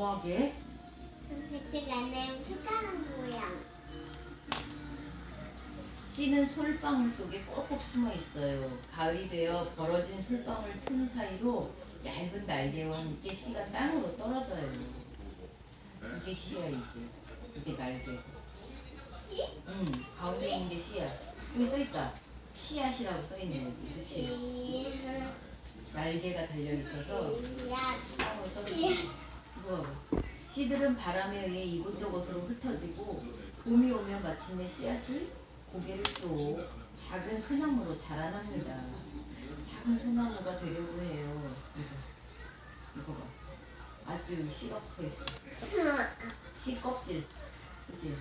뭐하게? 그쪽 안에 숟가락 모양. 씨는 솔방울 속에 꼭꼭 숨어 있어요. 가을이 되어 벌어진 솔방울 틈 사이로 얇은 날개와 함께 씨가 땅으로 떨어져요. 이게 씨야, 이게 날개. 씨? 응, 가운데 있는 게 씨야. 여기 써있다. 씨앗이라고 써있는 거지. 그치? 씨. 날개가 달려있어서 씨앗. 땅으로 떨어져. 씨앗. 이거 씨들은 바람에 의해 이곳저곳으로 흩어지고 봄이 오면 마침내 씨앗이 고개를 쏘 작은 소나무로 자라납니다. 작은 소나무가 되려고 해요. 이거 봐. 아직도 여기 씨가 붙어있어. 씨 껍질. 그치?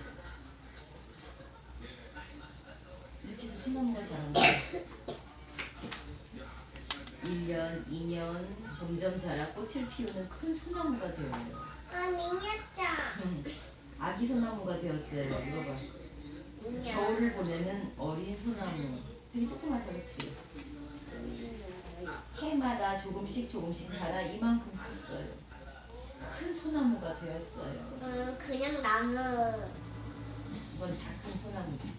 이렇게 해서 소나무가 자라는 거야. 1년, 2년 점점 자라 꽃을 피우는 큰 소나무가 되어요. 미니어처. 아기 소나무가 되었어요. 이거 봐. 겨울을 보내는 어린 소나무. 되게 조그맣다, 그치? 해마다 조금씩 자라 이만큼 컸어요. 큰 소나무가 되었어요. 그냥 나무. 이건 다 큰 소나무지.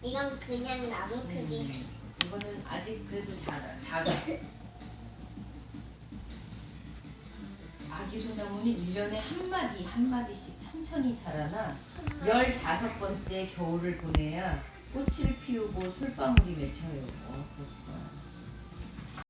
이건 그냥 나무 크기. 이거는 아직 그래도 작아. 아기 소나무는 1년에 한 마디씩 천천히 자라나 15번째 겨울을 보내야 꽃을 피우고 솔방울이 맺혀요.